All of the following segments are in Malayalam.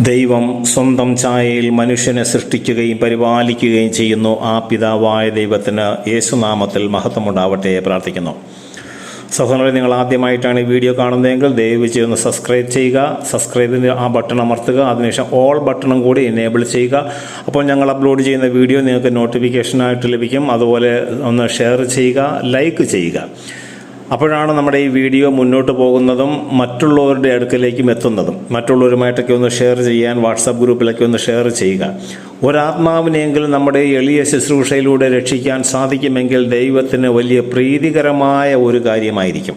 ദൈവം സ്വന്തം ഛായയിൽ മനുഷ്യനെ സൃഷ്ടിക്കുകയും പരിപാലിക്കുകയും ചെയ്യുന്നു. ആ പിതാവായ ദൈവത്തിന് യേശുനാമത്തിൽ മഹത്വമുണ്ടാവട്ടെ പ്രാർത്ഥിക്കുന്നു. സഹോദരങ്ങളെ, നിങ്ങൾ ആദ്യമായിട്ടാണ് ഈ വീഡിയോ കാണുന്നതെങ്കിൽ ദയവ് ചെയ്തൊന്ന് സബ്സ്ക്രൈബ് ചെയ്യുക. സബ്സ്ക്രൈബിന് ആ ബട്ടൺ അമർത്തുക. അതിനുശേഷം ഓൾ ബട്ടണും കൂടി എനേബിൾ ചെയ്യുക. അപ്പോൾ ഞങ്ങൾ അപ്ലോഡ് ചെയ്യുന്ന വീഡിയോ നിങ്ങൾക്ക് നോട്ടിഫിക്കേഷനായിട്ട് ലഭിക്കും. അതുപോലെ ഒന്ന് ഷെയർ ചെയ്യുക, ലൈക്ക് ചെയ്യുക. അപ്പോഴാണ് നമ്മുടെ ഈ വീഡിയോ മുന്നോട്ട് പോകുന്നതും മറ്റുള്ളവരുടെ അടുക്കലേക്കും എത്തുന്നതും. മറ്റുള്ളവരുമായിട്ടൊക്കെ ഒന്ന് ഷെയർ ചെയ്യാൻ വാട്സാപ്പ് ഗ്രൂപ്പിലൊക്കെ ഒന്ന് ഷെയർ ചെയ്യുക. ഒരാത്മാവിനെങ്കിലും നമ്മുടെ എളിയ ശുശ്രൂഷയിലൂടെ രക്ഷിക്കാൻ സാധിക്കുമെങ്കിൽ ദൈവത്തിന് വലിയ പ്രീതികരമായ ഒരു കാര്യമായിരിക്കും.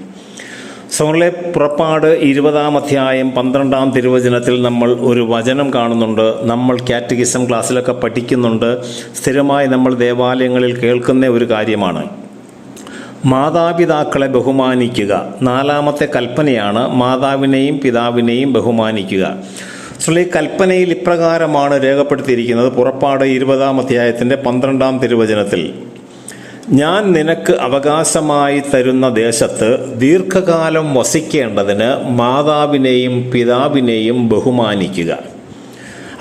സോളെ പുറപ്പാട് 20-ാം അധ്യായം 12-ാം തിരുവചനത്തിൽ നമ്മൾ ഒരു വചനം കാണുന്നുണ്ട്. നമ്മൾ കാറ്റഗിസം ക്ലാസ്സിലൊക്കെ പഠിക്കുന്നുണ്ട്. സ്ഥിരമായി നമ്മൾ ദേവാലയങ്ങളിൽ കേൾക്കുന്ന ഒരു കാര്യമാണ്. മാതാപിതാക്കളെ ബഹുമാനിക്കുക. 4-ാമത്തെ കൽപ്പനയാണ് മാതാവിനെയും പിതാവിനെയും ബഹുമാനിക്കുക. ഈ കൽപ്പനയിൽ ഇപ്രകാരമാണ് രേഖപ്പെടുത്തിയിരിക്കുന്നത്. പുറപ്പാട് 20-ാം അധ്യായത്തിൻ്റെ 12-ാം തിരുവചനത്തിൽ, ഞാൻ നിനക്ക് അവകാശമായി തരുന്ന ദേശത്ത് ദീർഘകാലം വസിക്കേണ്ടതിന് മാതാവിനെയും പിതാവിനെയും ബഹുമാനിക്കുക.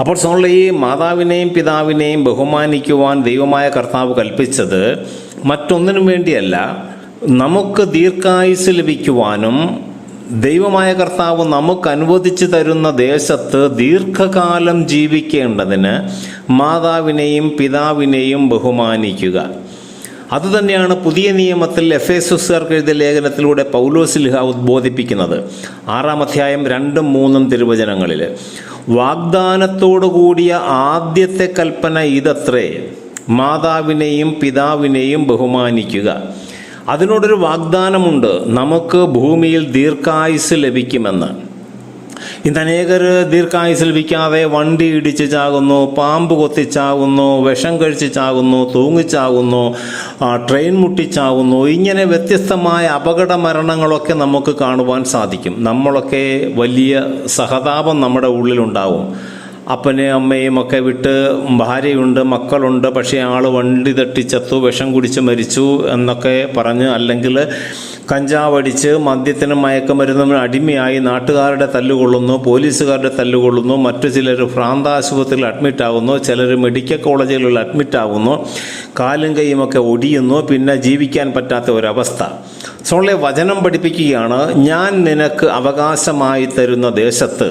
അപ്പോൾ ഈ മാതാവിനെയും പിതാവിനെയും ബഹുമാനിക്കുവാൻ ദൈവമായ കർത്താവ് കൽപ്പിച്ചത് മറ്റൊന്നിനും വേണ്ടിയല്ല, നമുക്ക് ദീർഘായുസ് ലഭിക്കുവാനും ദൈവമായ കർത്താവ് നമുക്ക് അനുവദിച്ചു തരുന്ന ദേശത്ത് ദീർഘകാലം ജീവിക്കേണ്ടതിന് മാതാവിനെയും പിതാവിനെയും ബഹുമാനിക്കുക. അതുതന്നെയാണ് പുതിയ നിയമത്തിൽ എഫേസ്യർക്ക് എഴുതിയ ലേഖനത്തിലൂടെ പൗലോസ് ഉദ്ബോധിപ്പിക്കുന്നത്. 6-ാം അധ്യായം 2-3 തിരുവചനങ്ങളിൽ വാഗ്ദാനത്തോടു കൂടിയ ആദ്യത്തെ കൽപ്പന ഇതത്രേ, മാതാവിനെയും പിതാവിനെയും ബഹുമാനിക്കുക. അതിനോടൊരു വാഗ്ദാനമുണ്ട്, നമുക്ക് ഭൂമിയിൽ ദീർഘായുസ് ലഭിക്കുമെന്ന്. ഇന്ന് അനേകർ ദീർഘായുസ് ലഭിക്കാതെ വണ്ടി ഇടിച്ച് ചാകുന്നു, പാമ്പ് കൊത്തിച്ചാകുന്നു, വിഷം കഴിച്ച് ചാകുന്നു, തൂങ്ങിച്ചാകുന്നു, ട്രെയിൻ മുട്ടിച്ചാകുന്നു. ഇങ്ങനെ വ്യത്യസ്തമായ അപകട മരണങ്ങളൊക്കെ നമുക്ക് കാണുവാൻ സാധിക്കും. നമ്മളൊക്കെ വലിയ സഹതാപം നമ്മുടെ ഉള്ളിലുണ്ടാവും. അപ്പനെയും അമ്മയും ഒക്കെ വിട്ട് ഭാര്യയുണ്ട്, മക്കളുണ്ട്, പക്ഷേ ആൾ വണ്ടി തട്ടിച്ചത്തു, വിഷം കുടിച്ച് മരിച്ചു എന്നൊക്കെ പറഞ്ഞ്, അല്ലെങ്കിൽ കഞ്ചാവടിച്ച് മദ്യത്തിനും മയക്കുമരുന്നിനും അടിമയായി നാട്ടുകാരുടെ തല്ലുകൊള്ളുന്നു, പോലീസുകാരുടെ തല്ലുകൊള്ളുന്നു, മറ്റു ചിലർ ഭ്രാന്താശുപത്രിയിൽ അഡ്മിറ്റാകുന്നു, ചിലർ മെഡിക്കൽ കോളേജുകളിൽ അഡ്മിറ്റാകുന്നു, കാലും കൈയുമൊക്കെ ഒടിയുന്നു, പിന്നെ ജീവിക്കാൻ പറ്റാത്ത ഒരവസ്ഥ. വചനം പഠിപ്പിക്കുകയാണ്, ഞാൻ നിനക്ക് അവകാശമായി തരുന്ന ദേശത്ത്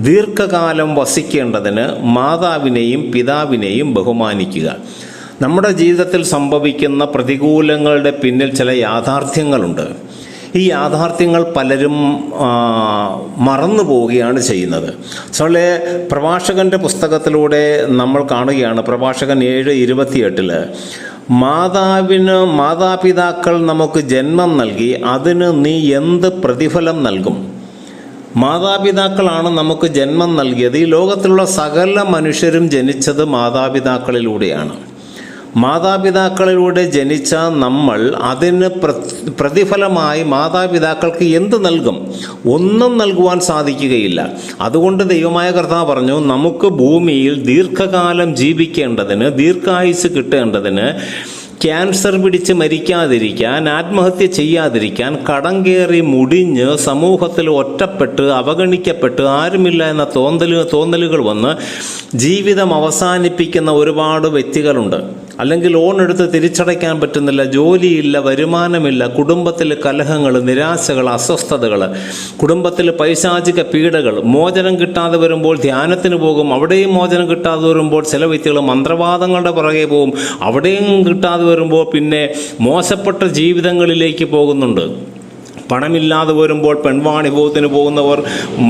ദീർഘകാലം വസിക്കേണ്ടതിന് മാതാവിനെയും പിതാവിനെയും ബഹുമാനിക്കുക. നമ്മുടെ ജീവിതത്തിൽ സംഭവിക്കുന്ന പ്രതികൂലങ്ങളുടെ പിന്നിൽ ചില യാഥാർത്ഥ്യങ്ങളുണ്ട്. ഈ യാഥാർത്ഥ്യങ്ങൾ പലരും മറന്നു പോവുകയാണ് ചെയ്യുന്നത്. പ്രഭാഷകന്റെ പുസ്തകത്തിലൂടെ നമ്മൾ കാണുകയാണ്. പ്രഭാഷകൻ 7:28 മാതാപിതാക്കൾ നമുക്ക് ജന്മം നൽകി, അതിന് നീ എന്ത് പ്രതിഫലം നൽകും? മാതാപിതാക്കളാണ് നമുക്ക് ജന്മം നൽകിയത്. ഈ ലോകത്തിലുള്ള സകല മനുഷ്യരും ജനിച്ചത് മാതാപിതാക്കളിലൂടെയാണ്. മാതാപിതാക്കളിലൂടെ ജനിച്ച നമ്മൾ അതിന് പ്രതിഫലമായി മാതാപിതാക്കൾക്ക് എന്ത് നൽകും? ഒന്നും നൽകുവാൻ സാധിക്കുകയില്ല. അതുകൊണ്ട് ദൈവമായ കർത്താവ് പറഞ്ഞു, നമുക്ക് ഭൂമിയിൽ ദീർഘകാലം ജീവിക്കേണ്ടതിന്, ദീർഘായുസ് കിട്ടേണ്ടതിന്, ക്യാൻസർ പിടിച്ച് മരിക്കാതിരിക്കാൻ, ആത്മഹത്യ ചെയ്യാതിരിക്കാൻ, കടം കയറി മുടിഞ്ഞ് സമൂഹത്തിൽ ഒറ്റപ്പെട്ട് അവഗണിക്കപ്പെട്ട് ആരുമില്ല എന്ന തോന്നലുകൾ വന്ന് ജീവിതം അവസാനിപ്പിക്കുന്ന ഒരുപാട് വ്യക്തികളുണ്ട്. അല്ലെങ്കിൽ ലോൺ എടുത്ത് തിരിച്ചടയ്ക്കാൻ പറ്റുന്നില്ല, ജോലിയില്ല, വരുമാനമില്ല, കുടുംബത്തിൽ കലഹങ്ങൾ, നിരാശകൾ, അസ്വസ്ഥതകൾ, കുടുംബത്തിൽ പൈശാചിക പീഡകൾ. മോചനം കിട്ടാതെ വരുമ്പോൾ ധ്യാനത്തിന് പോകും, അവിടെയും മോചനം കിട്ടാതെ വരുമ്പോൾ ചില വ്യക്തികൾ മന്ത്രവാദങ്ങളുടെ പുറകെ പോകും, അവിടെയും കിട്ടാതെ വരുമ്പോൾ പിന്നെ മോശപ്പെട്ട ജീവിതങ്ങളിലേക്ക് പോകുന്നുണ്ട്. പണമില്ലാതെ വരുമ്പോൾ പെൺവാണിഭവത്തിന് പോകുന്നവർ,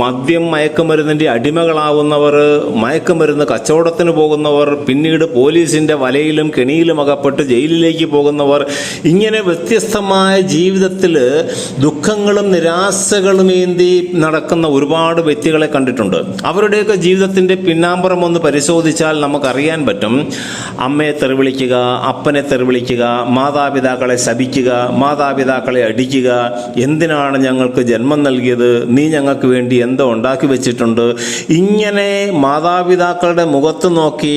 മദ്യം മയക്കുമരുന്നിൻ്റെ അടിമകളാവുന്നവർ, മയക്കുമരുന്ന് കച്ചവടത്തിന് പോകുന്നവർ, പിന്നീട് പോലീസിൻ്റെ വലയിലും കെണിയിലും അകപ്പെട്ട് ജയിലിലേക്ക് പോകുന്നവർ, ഇങ്ങനെ വ്യത്യസ്തമായ ജീവിതത്തിൽ ദുഃഖങ്ങളും നിരാശകളും ഏന്തി നടക്കുന്ന ഒരുപാട് വ്യക്തികളെ കണ്ടിട്ടുണ്ട്. അവരുടെയൊക്കെ ജീവിതത്തിൻ്റെ പിന്നാമ്പുറം ഒന്ന് പരിശോധിച്ചാൽ നമുക്കറിയാൻ പറ്റും. അമ്മയെ തെറിവിളിക്കുക, അപ്പനെ തെറിവിളിക്കുക, മാതാപിതാക്കളെ ശപിക്കുക, മാതാപിതാക്കളെ അടിക്കുക, എന്തിനാണ് ഞങ്ങൾക്ക് ജന്മം നൽകിയത്, നീ ഞങ്ങൾക്ക് വേണ്ടി എന്തോ ഉണ്ടാക്കി വെച്ചിട്ടുണ്ട്, ഇങ്ങനെ മാതാപിതാക്കളുടെ മുഖത്ത് നോക്കി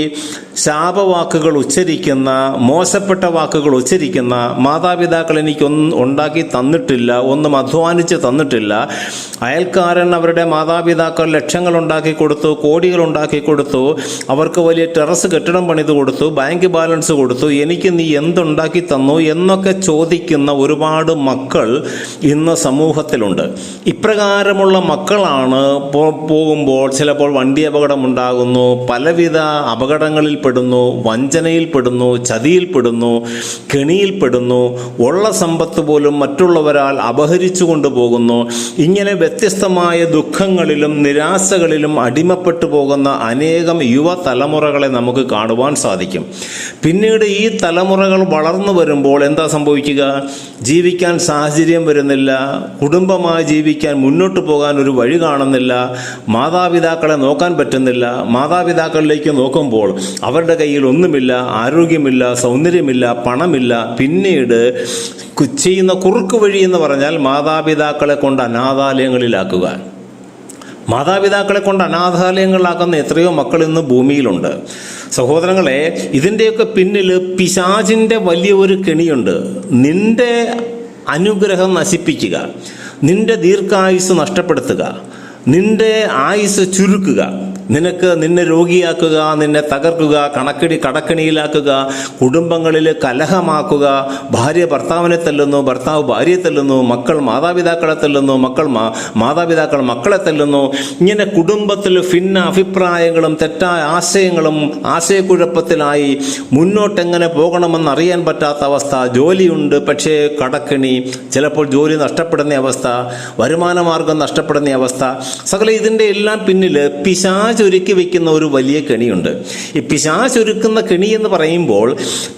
ശാപവാക്കുകൾ ഉച്ചരിക്കുന്ന, മോശപ്പെട്ട വാക്കുകൾ ഉച്ചരിക്കുന്ന, മാതാപിതാക്കൾ എനിക്കൊന്നും ഉണ്ടാക്കി തന്നിട്ടില്ല, ഒന്നും ഒന്നും അധ്വാനിച്ച് തന്നിട്ടില്ല. അയൽക്കാരൻ അവരുടെ മാതാപിതാക്കൾ ലക്ഷങ്ങൾ ഉണ്ടാക്കി കൊടുത്തു, കോടികൾ ഉണ്ടാക്കി കൊടുത്തു, അവർക്ക് വലിയ ടെറസ് കെട്ടിടം പണിത് കൊടുത്തു, ബാങ്ക് ബാലൻസ് കൊടുത്തു, എനിക്ക് നീ എന്തുണ്ടാക്കി തന്നു എന്നൊക്കെ ചോദിക്കുന്ന ഒരുപാട് മക്കൾ ഇന്ന് സമൂഹത്തിലുണ്ട്. ഇപ്രകാരമുള്ള മക്കളാണ് പോകുമ്പോൾ ചിലപ്പോൾ വണ്ടി അപകടമുണ്ടാകുന്നു, പലവിധ അപകടങ്ങളിൽ പെടുന്നു, വഞ്ചനയിൽ പെടുന്നു, ചതിയിൽ പെടുന്നു, കെണിയിൽ പെടുന്നു, ഉള്ള സമ്പത്ത് പോലും മറ്റുള്ളവരാൽ അപഹരിച്ചു കൊണ്ടുപോകുന്നു. ഇങ്ങനെ വ്യത്യസ്തമായ ദുഃഖങ്ങളിലും നിരാശകളിലും അടിമപ്പെട്ടു പോകുന്ന അനേകം യുവതലമുറകളെ നമുക്ക് കാണുവാൻ സാധിക്കും. പിന്നീട് ഈ തലമുറകൾ വളർന്നു വരുമ്പോൾ എന്താ സംഭവിക്കുക? ജീവിക്കാൻ സാഹചര്യം വരുന്നില്ല, കുടുംബമായി ജീവിക്കാൻ മുന്നോട്ട് പോകാൻ ഒരു വഴി കാണുന്നില്ല, മാതാപിതാക്കളെ നോക്കാൻ പറ്റുന്നില്ല. മാതാപിതാക്കളിലേക്ക് നോക്കുമ്പോൾ അവരുടെ കയ്യിൽ ഒന്നുമില്ല, ആരോഗ്യമില്ല, സൗന്ദര്യമില്ല, പണമില്ല. പിന്നീട് ചെയ്യുന്ന കുറുക്ക് വഴി എന്ന് പറഞ്ഞാൽ മാതാപിതാക്കളെ കൊണ്ട് അനാഥാലയങ്ങളിലാക്കുക. മാതാപിതാക്കളെ കൊണ്ട് അനാഥാലയങ്ങളിലാക്കുന്ന എത്രയോ മക്കൾ ഇന്ന് ഭൂമിയിലുണ്ട്. സഹോദരങ്ങളെ, ഇതിൻ്റെയൊക്കെ പിന്നിൽ പിശാചിൻ്റെ വലിയ ഒരു കെണിയുണ്ട്. നിന്റെ അനുഗ്രഹം നശിപ്പിക്കുക, നിന്റെ ദീർഘായുസ് നഷ്ടപ്പെടുത്തുക, നിന്റെ ആയുസ് ചുരുക്കുക, നിന്നെ രോഗിയാക്കുക, നിന്നെ തകർക്കുക, കടക്കണിയിലാക്കുക, കുടുംബങ്ങളിൽ കലഹമാക്കുക, ഭാര്യ ഭർത്താവിനെ തല്ലുന്നു, ഭർത്താവ് ഭാര്യയെ തല്ലുന്നു, മക്കൾ മാതാപിതാക്കളെ തല്ലുന്നു, മാതാപിതാക്കൾ മക്കളെ തല്ലുന്നു. ഇങ്ങനെ കുടുംബത്തിൽ ഭിന്ന അഭിപ്രായങ്ങളും തെറ്റായ ആശയങ്ങളും ആശയക്കുഴപ്പത്തിലായി മുന്നോട്ടെങ്ങനെ പോകണമെന്നറിയാൻ പറ്റാത്ത അവസ്ഥ. ജോലിയുണ്ട്, പക്ഷേ കടക്കണി, ചിലപ്പോൾ ജോലി നഷ്ടപ്പെടുന്ന അവസ്ഥ, വരുമാന മാർഗം നഷ്ടപ്പെടുന്ന അവസ്ഥ. സകല ഇതിൻ്റെ എല്ലാം പിന്നിൽ പിശാചൊരുക്കി വയ്ക്കുന്ന ഒരു വലിയ കെണിയുണ്ട്. ഈ പിശാചൊരുക്കുന്ന കെണി എന്ന് പറയുമ്പോൾ,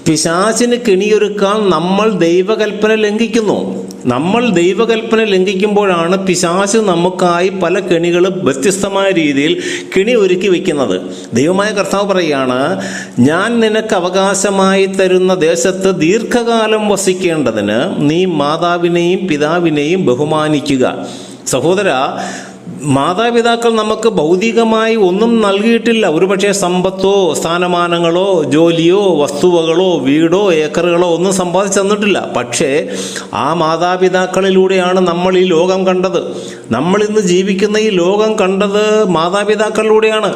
പിശാചിന് കെണിയൊരുക്കാൻ നമ്മൾ ദൈവകൽപ്പന ലംഘിക്കുന്നു. നമ്മൾ ദൈവകൽപ്പന ലംഘിക്കുമ്പോഴാണ് പിശാച് നമുക്കായി പല കെണികളും വ്യത്യസ്തമായ രീതിയിൽ കെണി ഒരുക്കി വയ്ക്കുന്നത്. ദൈവമായ കർത്താവ് പറയുകയാണ്, ഞാൻ നിനക്ക് അവകാശമായി തരുന്ന ദേശത്ത് ദീർഘകാലം വസിക്കേണ്ടതിന് നീ മാതാവിനെയും പിതാവിനെയും ബഹുമാനിക്കുക. സഹോദര, മാതാപിതാക്കൾ നമുക്ക് ഭൗതികമായി ഒന്നും നൽകിയിട്ടില്ല. ഒരുപക്ഷെ സമ്പത്തോ സ്ഥാനമാനങ്ങളോ ജോലിയോ വസ്തുവകളോ വീടോ ഏക്കറുകളോ ഒന്നും സമ്പാദിച്ചു തന്നിട്ടില്ല. പക്ഷേ ആ മാതാപിതാക്കളിലൂടെയാണ് നമ്മൾ ഈ ലോകം കണ്ടത്. നമ്മൾ ഇന്ന് ജീവിക്കുന്ന ഈ ലോകം കണ്ടത് മാതാപിതാക്കളിലൂടെയാണ്.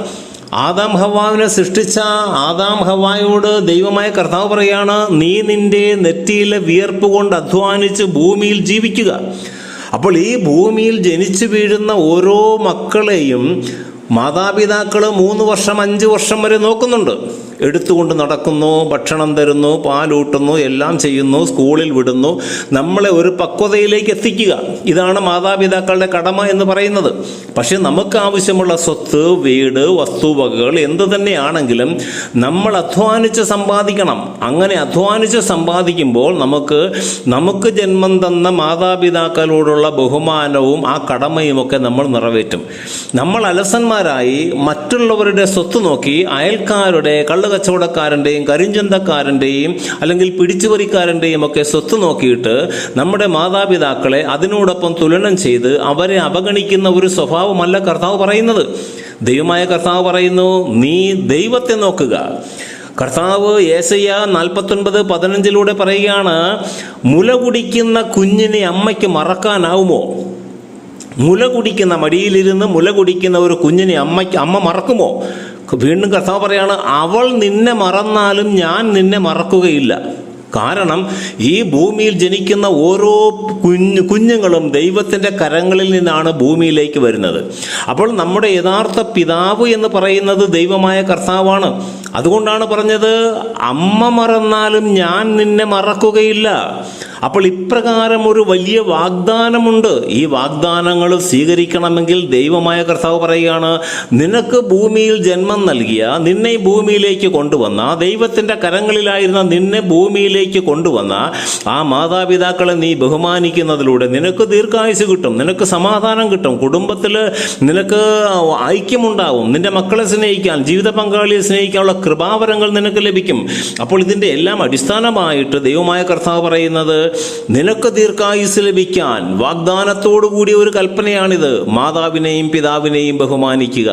ആദാം ഹവ്വാവിനെ സൃഷ്ടിച്ച ആദാം ഹവ്വായോട് ദൈവമായ കർത്താവ് പറയാണ്, നീ നിന്റെ നെറ്റിയിലെ വിയർപ്പ് കൊണ്ട് അധ്വാനിച്ച് ഭൂമിയിൽ ജീവിക്കുക. അപ്പോൾ ഈ ഭൂമിയിൽ ജനിച്ചു വീഴുന്ന ഓരോ മക്കളെയും മാതാപിതാക്കൾ 3 വർഷം 5 വർഷം വരെ നോക്കുന്നുണ്ട്. എടുത്തുകൊണ്ട് നടക്കുന്നു, ഭക്ഷണം തരുന്നു, പാലൂട്ടുന്നു, എല്ലാം ചെയ്യുന്നു, സ്കൂളിൽ വിടുന്നു, നമ്മളെ ഒരു പക്വതയിലേക്ക് എത്തിക്കുക. ഇതാണ് മാതാപിതാക്കളുടെ കടമ എന്ന് പറയുന്നത്. പക്ഷെ നമുക്ക് ആവശ്യമുള്ള സ്വത്ത്, വീട്, വസ്തുവകകൾ എന്തു തന്നെയാണെങ്കിലും നമ്മൾ അധ്വാനിച്ച് സമ്പാദിക്കണം. അങ്ങനെ അധ്വാനിച്ച് സമ്പാദിക്കുമ്പോൾ നമുക്ക് ജന്മം തന്ന മാതാപിതാക്കളോടുള്ള ബഹുമാനവും ആ കടമയുമൊക്കെ നമ്മൾ നിറവേറ്റും. നമ്മൾ അലസന്മാരായി മറ്റുള്ളവരുടെ സ്വത്ത് നോക്കി അയൽക്കാരുടെ, കച്ചവടക്കാരൻ്റെയും കരിഞ്ചന്തക്കാരൻ്റെയും അല്ലെങ്കിൽ പിടിച്ചുപറിക്കാരൻ്റെയും ഒക്കെ സ്വത്ത് നോക്കിയിട്ട് നമ്മുടെ മാതാപിതാക്കളെ അതിനോടൊപ്പം തുലനം ചെയ്ത് അവരെ അവഗണിക്കുന്ന ഒരു സ്വഭാവമല്ല കർത്താവ് പറയുന്നത്. ദൈവമായ കർത്താവ് പറയുന്നു, നീ ദൈവത്തെ നോക്കുക. കർത്താവ് യേശയ്യ 49:15 പറയുകയാണ്, മുല കുടിക്കുന്ന കുഞ്ഞിനെ അമ്മയ്ക്ക് മറക്കാനാവുമോ? മുല കുടിക്കുന്ന, മടിയിലിരുന്ന് മുല കുടിക്കുന്ന ഒരു കുഞ്ഞിനെ അമ്മ മറക്കുമോ? വീണ്ടും കർത്താവ് പറയാണ്, അവൾ നിന്നെ മറന്നാലും ഞാൻ നിന്നെ മറക്കുകയില്ല. കാരണം ഈ ഭൂമിയിൽ ജനിക്കുന്ന ഓരോ കുഞ്ഞുങ്ങളും ദൈവത്തിൻ്റെ കരങ്ങളിൽ നിന്നാണ് ഭൂമിയിലേക്ക് വരുന്നത്. അപ്പോൾ നമ്മുടെ യഥാർത്ഥ പിതാവ് എന്ന് പറയുന്നത് ദൈവമായ കർത്താവാണ്. അതുകൊണ്ടാണ് പറഞ്ഞത്, അമ്മ മറന്നാലും ഞാൻ നിന്നെ മറക്കുകയില്ല. അപ്പോൾ ഇപ്രകാരം ഒരു വലിയ വാഗ്ദാനമുണ്ട്. ഈ വാഗ്ദാനങ്ങൾ സ്വീകരിക്കണമെങ്കിൽ ദൈവമായ കർത്താവ് പറയുകയാണ്, നിനക്ക് ഭൂമിയിൽ ജന്മം നൽകിയ, നിന്നെ ഭൂമിയിലേക്ക് കൊണ്ടുവന്ന, ദൈവത്തിൻ്റെ കരങ്ങളിലായിരുന്ന നിന്നെ ഭൂമിയിലേക്ക് കൊണ്ടുവന്ന ആ മാതാപിതാക്കളെ നീ ബഹുമാനിക്കുന്നതിലൂടെ നിനക്ക് ദീർഘായുസ് കിട്ടും, നിനക്ക് സമാധാനം കിട്ടും, കുടുംബത്തിൽ നിനക്ക് ഐക്യമുണ്ടാവും, നിന്റെ മക്കളെ സ്നേഹിക്കാൻ, ജീവിത പങ്കാളിയെ സ്നേഹിക്കാനുള്ള കൃപാവരങ്ങൾ നിനക്ക് ലഭിക്കും. അപ്പോൾ ഇതിൻ്റെ എല്ലാം അടിസ്ഥാനമായിട്ട് ദൈവമായ കർത്താവ് പറയുന്നത്, നിനക്ക് ദീർഘായുസ് ലഭിക്കാൻ വാഗ്ദാനത്തോടു കൂടിയ ഒരു കൽപ്പനയാണിത്. മാതാവിനെയും പിതാവിനെയും ബഹുമാനിക്കുക.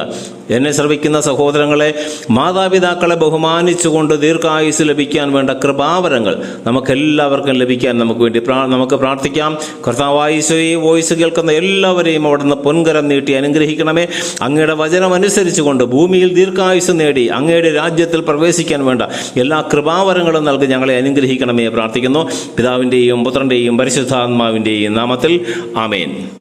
എന്നെ ശ്രവിക്കുന്ന സഹോദരങ്ങളെ, മാതാപിതാക്കളെ ബഹുമാനിച്ചുകൊണ്ട് ദീർഘായുസ് ലഭിക്കാൻ വേണ്ട കൃപാവരങ്ങൾ നമുക്കെല്ലാവർക്കും ലഭിക്കാൻ നമുക്ക് പ്രാർത്ഥിക്കാം. കർത്താവായ ഈശോയെ, വോയിസ് കേൾക്കുന്ന എല്ലാവരെയും അവിടുന്ന് പൊൻകരം നീട്ടി അനുഗ്രഹിക്കണമേ. അങ്ങയുടെ വചനം അനുസരിച്ചുകൊണ്ട് ഭൂമിയിൽ ദീർഘായുസ് നേടി അങ്ങയുടെ രാജ്യത്തിൽ പ്രവേശിക്കാൻ വേണ്ട എല്ലാ കൃപാവരങ്ങളും നൽകി ഞങ്ങളെ അനുഗ്രഹിക്കണമേ പ്രാർത്ഥിക്കുന്നു. പിതാവിൻ്റെയും പുത്രൻ്റെയും പരിശുദ്ധാത്മാവിൻ്റെയും നാമത്തിൽ ആമേൻ.